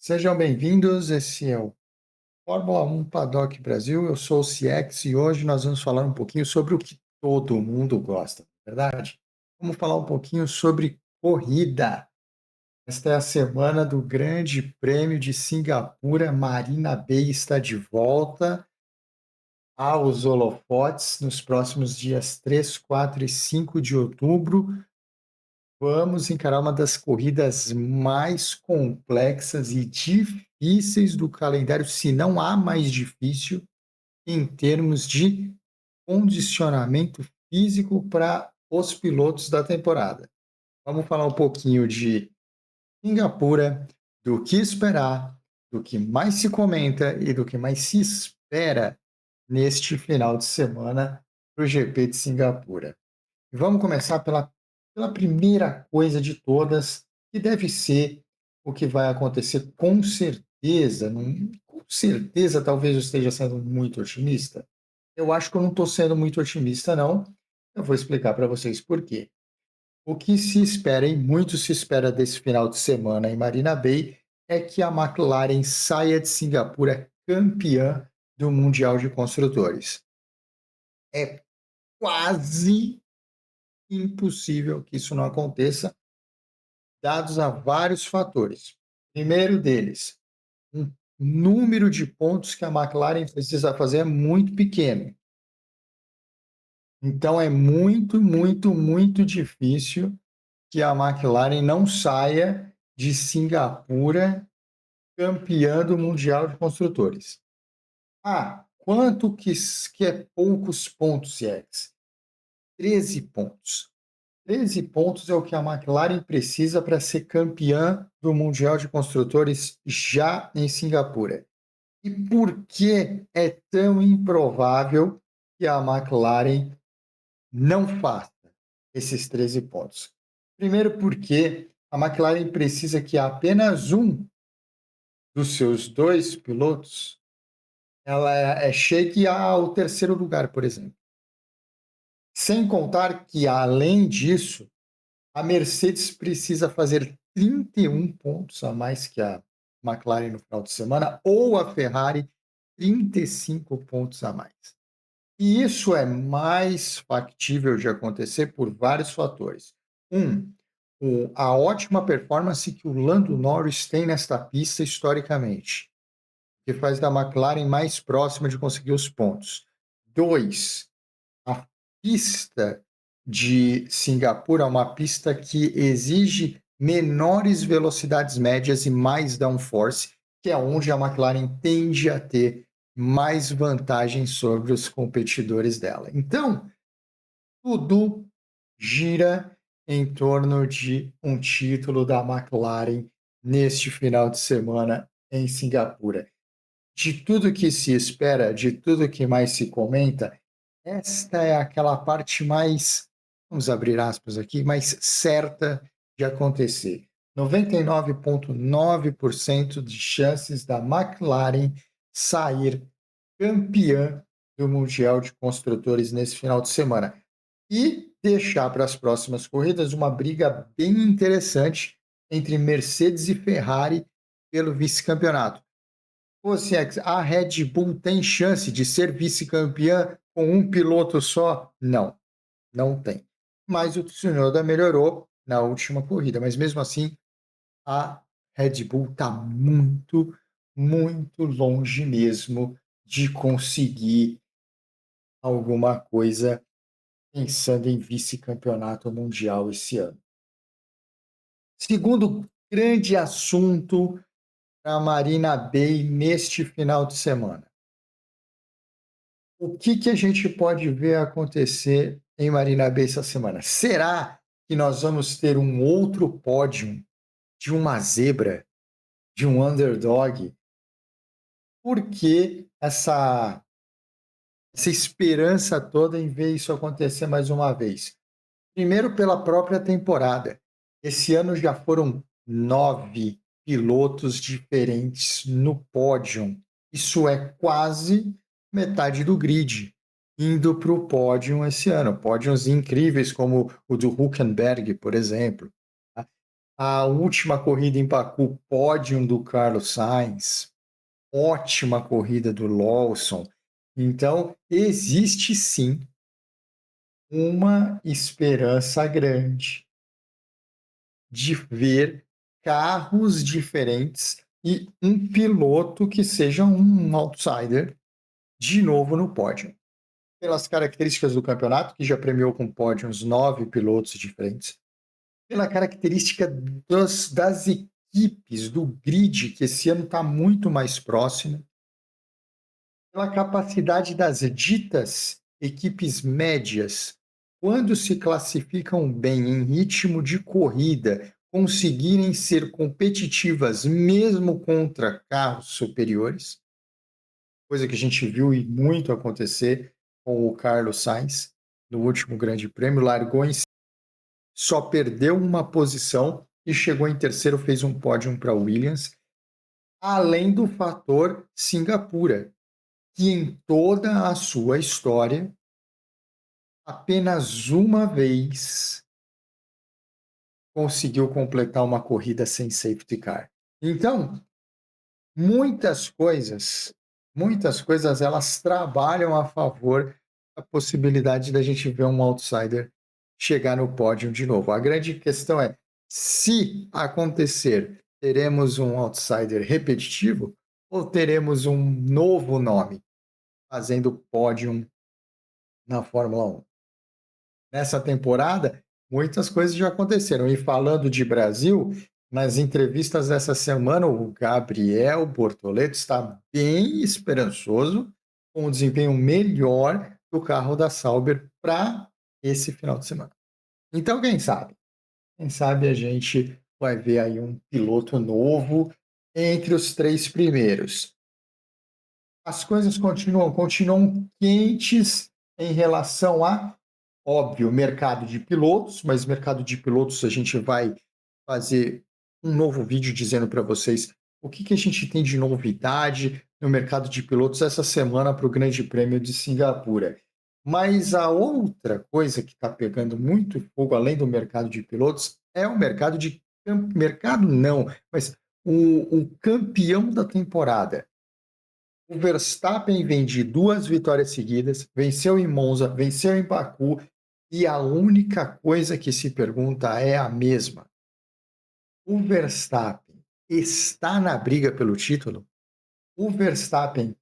Sejam bem-vindos, esse é o Fórmula 1 Paddock Brasil, eu sou o CX e hoje nós vamos falar um pouquinho sobre o que todo mundo gosta, não é verdade? Vamos falar um pouquinho sobre corrida. Esta é a semana do Grande Prêmio de Singapura, Marina Bay está de volta aos holofotes nos próximos dias 3, 4 e 5 de outubro. Vamos encarar uma das corridas mais complexas e difíceis do calendário, se não a mais difícil, em termos de condicionamento físico para os pilotos da temporada. Vamos falar um pouquinho de Singapura, do que esperar, do que mais se comenta e do que mais se espera neste final de semana para o GP de Singapura. Vamos começar pela primeira coisa de todas, que deve ser o que vai acontecer com certeza. Com certeza, talvez eu esteja sendo muito otimista. Eu acho que eu não estou sendo muito otimista, não. Eu vou explicar para vocês por quê. O que se espera, e muito se espera desse final de semana em Marina Bay, é que a McLaren saia de Singapura campeã do Mundial de Construtores. É quase impossível que isso não aconteça, dados a vários fatores. Primeiro deles, um número de pontos que a McLaren precisa fazer é muito pequeno. Então é muito, muito, muito difícil que a McLaren não saia de Singapura campeã do Mundial de Construtores. Quanto que é poucos pontos, CX? 13 pontos. 13 pontos é o que a McLaren precisa para ser campeã do Mundial de Construtores já em Singapura. E por que é tão improvável que a McLaren não faça esses 13 pontos? Primeiro, porque a McLaren precisa que apenas um dos seus dois pilotos chegue ao terceiro lugar, por exemplo. Sem contar que, além disso, a Mercedes precisa fazer 31 pontos a mais que a McLaren no final de semana, ou a Ferrari 35 pontos a mais. E isso é mais factível de acontecer por vários fatores. A ótima performance que o Lando Norris tem nesta pista historicamente, que faz da McLaren mais próxima de conseguir os pontos. 2, a pista de Singapura é uma pista que exige menores velocidades médias e mais downforce, que é onde a McLaren tende a ter mais vantagem sobre os competidores dela. Então, tudo gira em torno de um título da McLaren neste final de semana em Singapura. De tudo que se espera, de tudo que mais se comenta, esta é aquela parte mais, vamos abrir aspas aqui, mais certa de acontecer. 99,9% de chances da McLaren sair campeã do Mundial de Construtores nesse final de semana. E deixar para as próximas corridas uma briga bem interessante entre Mercedes e Ferrari pelo vice-campeonato. A Red Bull tem chance de ser vice-campeã com um piloto só? Não, não tem. Mas o Tsunoda melhorou na última corrida, mas mesmo assim a Red Bull está muito, muito longe mesmo de conseguir alguma coisa pensando em vice-campeonato mundial esse ano. Segundo grande assunto para a Marina Bay neste final de semana. O que a gente pode ver acontecer em Marina Bay essa semana? Será que nós vamos ter um outro pódio de uma zebra, de um underdog? Por que essa esperança toda em ver isso acontecer mais uma vez? Primeiro, pela própria temporada. Esse ano já foram 9 pilotos diferentes no pódio. Isso é quase metade do grid indo para o pódio esse ano. Pódios incríveis como o do Hülkenberg, por exemplo. A última corrida em Baku, pódio do Carlos Sainz, ótima corrida do Lawson. Então, existe sim uma esperança grande de ver carros diferentes e um piloto que seja um outsider de novo no pódio. Pelas características do campeonato, que já premiou com pódios 9 pilotos diferentes, pela característica das equipes, do grid, que esse ano está muito mais próximo, pela capacidade das ditas equipes médias, quando se classificam bem em ritmo de corrida, conseguirem ser competitivas mesmo contra carros superiores, coisa que a gente viu e muito acontecer com o Carlos Sainz no último Grande Prêmio, largou em só perdeu uma posição e chegou em terceiro, fez um pódio para Williams, além do fator Singapura, que em toda a sua história, apenas uma vez conseguiu completar uma corrida sem safety car. Então, muitas coisas elas trabalham a favor da possibilidade da gente ver um outsider chegar no pódio de novo. A grande questão é, se acontecer, teremos um outsider repetitivo ou teremos um novo nome fazendo pódio na Fórmula 1? Nessa temporada, muitas coisas já aconteceram. E falando de Brasil, nas entrevistas dessa semana, o Gabriel Bortoleto está bem esperançoso com um desempenho melhor do carro da Sauber para esse final de semana. Então, quem sabe? Quem sabe a gente vai ver aí um piloto novo entre os 3 primeiros. As coisas continuam quentes em relação a, óbvio, mercado de pilotos, mas mercado de pilotos a gente vai fazer um novo vídeo dizendo para vocês o que a gente tem de novidade no mercado de pilotos essa semana para o Grande Prêmio de Singapura. Mas a outra coisa que está pegando muito fogo, além do mercado de pilotos, é o mercado de... Mercado não, mas o campeão da temporada. O Verstappen vem de 2 vitórias seguidas, venceu em Monza, venceu em Baku, e a única coisa que se pergunta é a mesma. O Verstappen está na briga pelo título? O Verstappen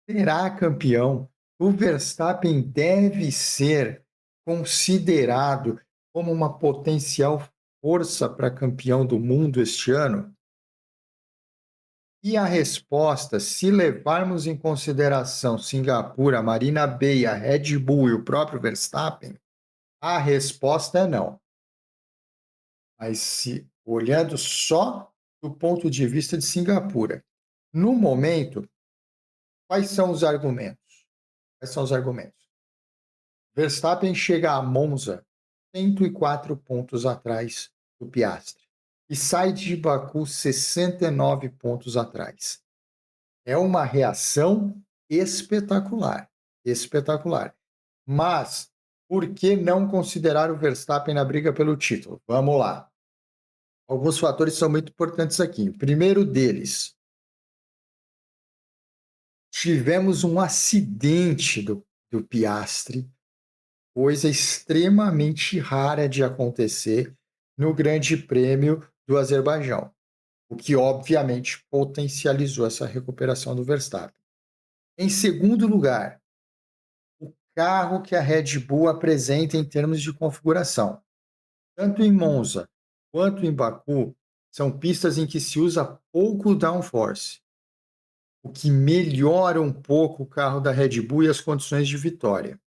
será campeão? O Verstappen deve ser considerado como uma potencial força para campeão do mundo este ano? E a resposta, se levarmos em consideração Singapura, Marina Bay, a Red Bull e o próprio Verstappen, a resposta é não. Mas se olhando só do ponto de vista de Singapura, no momento, quais são os argumentos? Quais são os argumentos? Verstappen chega a Monza 104 pontos atrás do Piastri e sai de Baku 69 pontos atrás. É uma reação espetacular, espetacular. Mas por que não considerar o Verstappen na briga pelo título? Vamos lá. Alguns fatores são muito importantes aqui. O primeiro deles, tivemos um acidente do Piastri, coisa extremamente rara de acontecer no Grande Prêmio do Azerbaijão, o que obviamente potencializou essa recuperação do Verstappen. Em segundo lugar, o carro que a Red Bull apresenta em termos de configuração. Tanto em Monza quanto em Baku, são pistas em que se usa pouco downforce, o que melhora um pouco o carro da Red Bull e as condições de vitória.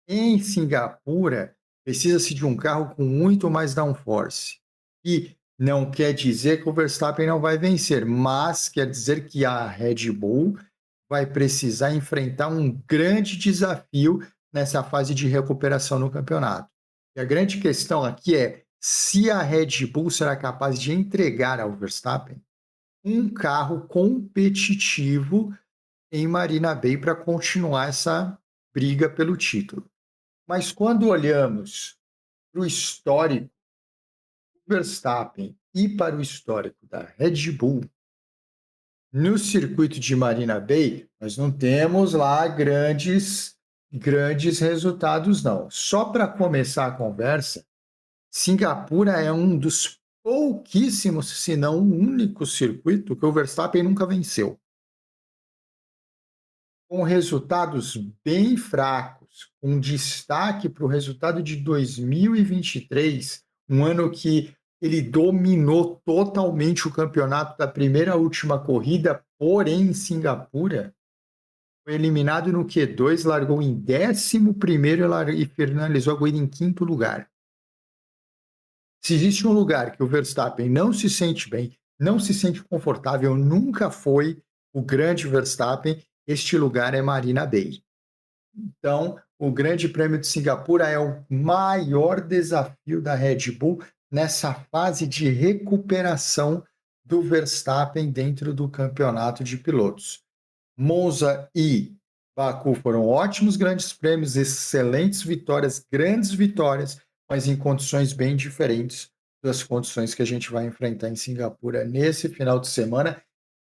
Em Singapura, precisa-se de um carro com muito mais downforce. E não quer dizer que o Verstappen não vai vencer, mas quer dizer que a Red Bull vai precisar enfrentar um grande desafio nessa fase de recuperação no campeonato. E a grande questão aqui é se a Red Bull será capaz de entregar ao Verstappen um carro competitivo em Marina Bay para continuar essa briga pelo título. Mas quando olhamos para o histórico Verstappen e para o histórico da Red Bull, no circuito de Marina Bay, nós não temos lá grandes resultados, não. Só para começar a conversa, Singapura é um dos pouquíssimos, se não o único circuito que o Verstappen nunca venceu. Com resultados bem fracos, com destaque para o resultado de 2023, um ano que ele dominou totalmente o campeonato da primeira à última corrida, porém em Singapura, foi eliminado no Q2, largou em 11º e finalizou a corrida em 5º lugar. Se existe um lugar que o Verstappen não se sente bem, não se sente confortável, nunca foi o grande Verstappen, este lugar é Marina Bay. Então, o Grande Prêmio de Singapura é o maior desafio da Red Bull nessa fase de recuperação do Verstappen dentro do campeonato de pilotos. Monza e Baku foram ótimos grandes prêmios, excelentes vitórias, grandes vitórias, mas em condições bem diferentes das condições que a gente vai enfrentar em Singapura nesse final de semana.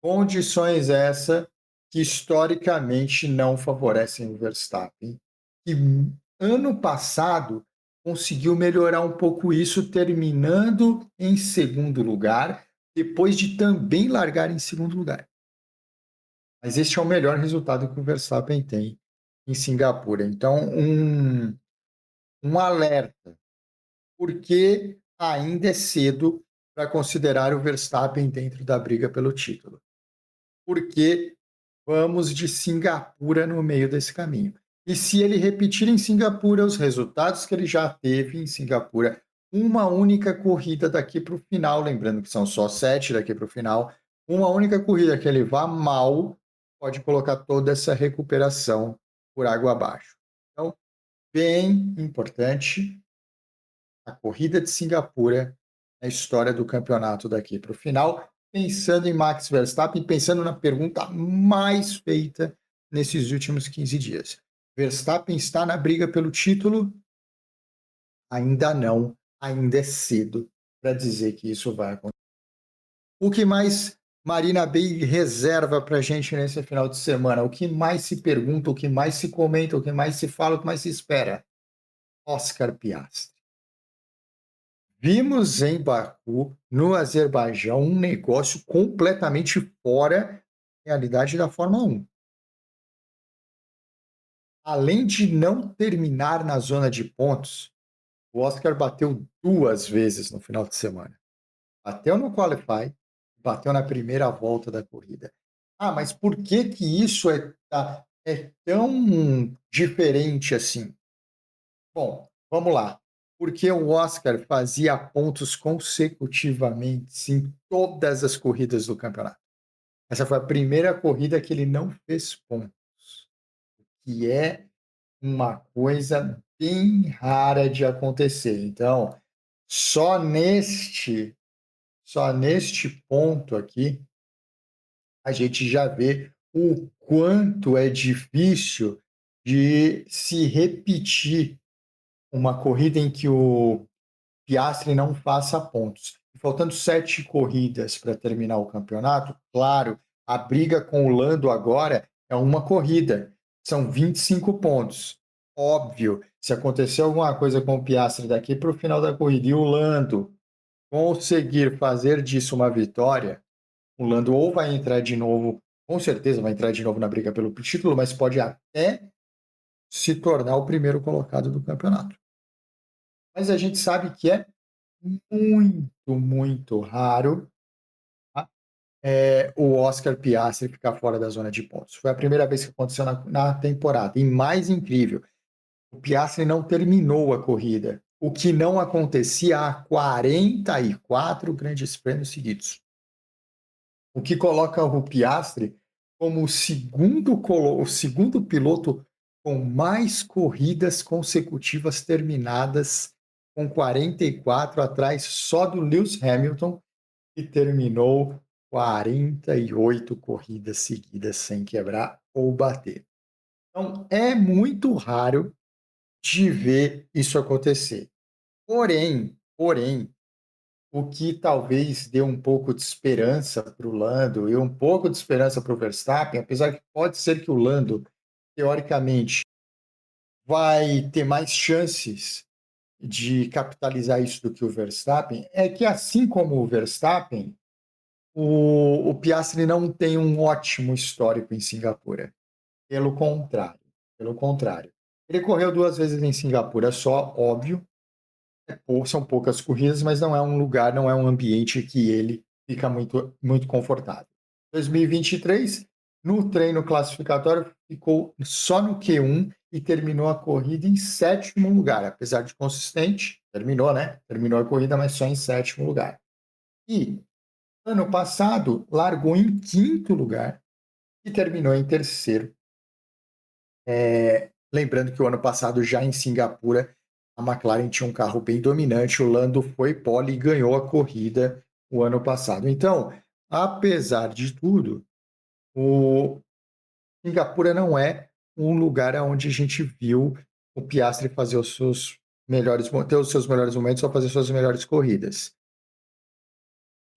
Condições essa que historicamente não favorecem o Verstappen, que ano passado conseguiu melhorar um pouco isso, terminando em segundo lugar, depois de também largar em segundo lugar. Mas este é o melhor resultado que o Verstappen tem em Singapura. Então, um alerta, porque ainda é cedo para considerar o Verstappen dentro da briga pelo título. Porque vamos de Singapura no meio desse caminho. E se ele repetir em Singapura os resultados que ele já teve em Singapura, uma única corrida daqui para o final, lembrando que são só 7 daqui para o final, uma única corrida que ele vá mal, pode colocar toda essa recuperação por água abaixo. Então, bem importante, a corrida de Singapura, a história do campeonato daqui para o final, pensando em Max Verstappen, pensando na pergunta mais feita nesses últimos 15 dias. Verstappen está na briga pelo título? Ainda não, ainda é cedo para dizer que isso vai acontecer. O que mais Marina Bay reserva para a gente nesse final de semana? O que mais se pergunta, o que mais se comenta, o que mais se fala, o que mais se espera? Oscar Piastri. Vimos em Baku, no Azerbaijão, um negócio completamente fora da realidade da Fórmula 1. Além de não terminar na zona de pontos, o Oscar bateu 2 vezes no final de semana. Bateu no Qualify, bateu na primeira volta da corrida. Ah, mas por que que isso é tão diferente assim? Bom, vamos lá. Porque o Oscar fazia pontos consecutivamente em todas as corridas do campeonato. Essa foi a primeira corrida que ele não fez pontos, que é uma coisa bem rara de acontecer. Então, só neste ponto aqui, a gente já vê o quanto é difícil de se repetir uma corrida em que o Piastri não faça pontos. Faltando 7 corridas para terminar o campeonato, claro, a briga com o Lando agora é uma corrida, são 25 pontos. Óbvio, se acontecer alguma coisa com o Piastri daqui para o final da corrida e o Lando conseguir fazer disso uma vitória, o Lando ou vai entrar de novo, com certeza vai entrar de novo na briga pelo título, mas pode até se tornar o primeiro colocado do campeonato. Mas a gente sabe que é muito raro, tá? O Oscar Piastri ficar fora da zona de pontos. Foi a primeira vez que aconteceu na temporada. E mais incrível, o Piastri não terminou a corrida, o que não acontecia há 44 grandes prêmios seguidos. O que coloca o Piastri como o segundo piloto com mais corridas consecutivas terminadas, com 44 atrás só do Lewis Hamilton, que terminou 48 corridas seguidas sem quebrar ou bater. Então, é muito raro de ver isso acontecer. Porém, o que talvez dê um pouco de esperança para o Lando e um pouco de esperança para o Verstappen, apesar que pode ser que o Lando, teoricamente, vai ter mais chances de capitalizar isso do que o Verstappen, é que assim como o Verstappen, o Piastri não tem um ótimo histórico em Singapura. Pelo contrário, pelo contrário. Ele correu 2 vezes em Singapura só, óbvio, são poucas corridas, mas não é um lugar, não é um ambiente que ele fica muito confortável. 2023, no treino classificatório, ficou só no Q1 e terminou a corrida em 7º lugar, apesar de consistente, terminou, né? Terminou a corrida, mas só em 7º lugar. E ano passado largou em 5º lugar e terminou em 3º. Lembrando que o ano passado, já em Singapura, a McLaren tinha um carro bem dominante, o Lando foi pole e ganhou a corrida o ano passado. Então, apesar de tudo, o Singapura não é um lugar onde a gente viu o Piastri fazer os seus ter os seus melhores momentos ou fazer suas melhores corridas.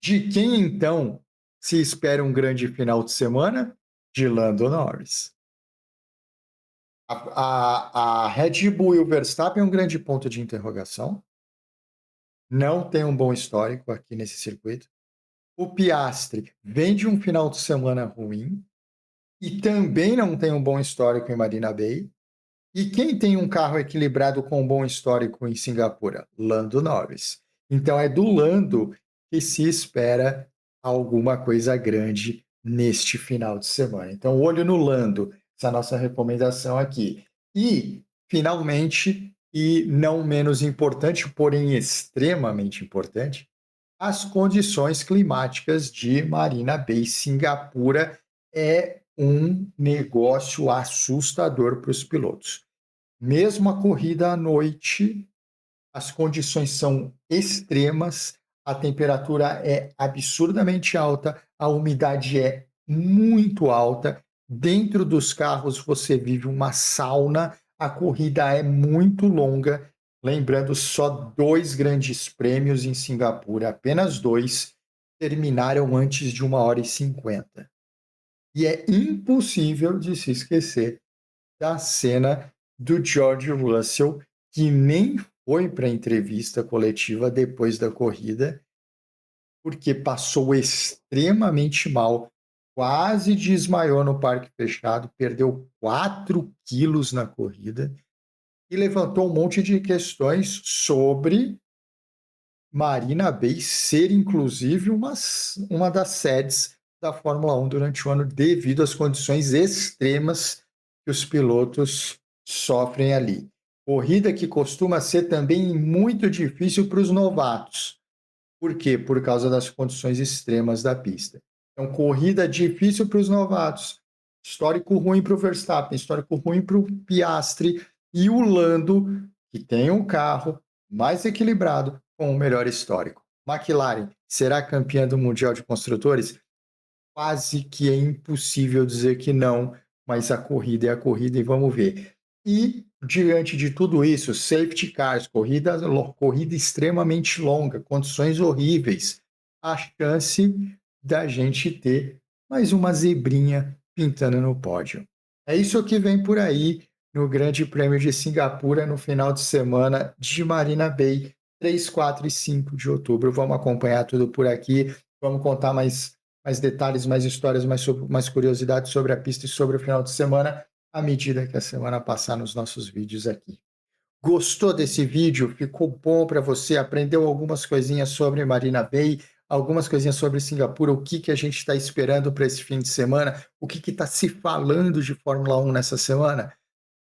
De quem, então, se espera um grande final de semana? De Lando Norris. A Red Bull e o Verstappen é um grande ponto de interrogação. Não tem um bom histórico aqui nesse circuito. O Piastri vem de um final de semana ruim e também não tem um bom histórico em Marina Bay. E quem tem um carro equilibrado com um bom histórico em Singapura? Lando Norris. Então é do Lando que se espera alguma coisa grande neste final de semana. Então, olho no Lando, essa é a nossa recomendação aqui. E, finalmente, e não menos importante, porém extremamente importante, as condições climáticas de Marina Bay. Singapura é um negócio assustador para os pilotos. Mesmo a corrida à noite, as condições são extremas, a temperatura é absurdamente alta, a umidade é muito alta. Dentro dos carros você vive uma sauna, a corrida é muito longa. Lembrando, só 2 grandes prêmios em Singapura, apenas 2, terminaram antes de 1h50. E é impossível de se esquecer da cena do George Russell, que nem foi para a entrevista coletiva depois da corrida, porque passou extremamente mal, quase desmaiou no parque fechado, perdeu 4 quilos na corrida e levantou um monte de questões sobre Marina Bay ser, inclusive, uma das sedes da Fórmula 1 durante o ano, devido às condições extremas que os pilotos sofrem ali. Corrida que costuma ser também muito difícil para os novatos. Por quê? Por causa das condições extremas da pista. Então, corrida difícil para os novatos. Histórico ruim para o Verstappen, histórico ruim para o Piastri e o Lando, que tem um carro mais equilibrado com o melhor histórico. McLaren será campeã do Mundial de Construtores? Quase que é impossível dizer que não, mas a corrida é a corrida e vamos ver. E, diante de tudo isso, safety cars, corrida extremamente longa, condições horríveis, a chance da gente ter mais uma zebrinha pintando no pódio. É isso que vem por aí no Grande Prêmio de Singapura no final de semana de Marina Bay, 3, 4 e 5 de outubro. Vamos acompanhar tudo por aqui, vamos contar mais detalhes, mais histórias, mais curiosidades sobre a pista e sobre o final de semana, à medida que a semana passar nos nossos vídeos aqui. Gostou desse vídeo? Ficou bom para você? Aprendeu algumas coisinhas sobre Marina Bay, algumas coisinhas sobre Singapura, o que a gente está esperando para esse fim de semana, o que está se falando de Fórmula 1 nessa semana?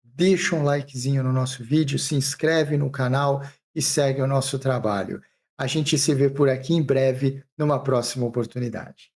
Deixa um likezinho no nosso vídeo, se inscreve no canal e segue o nosso trabalho. A gente se vê por aqui em breve, numa próxima oportunidade.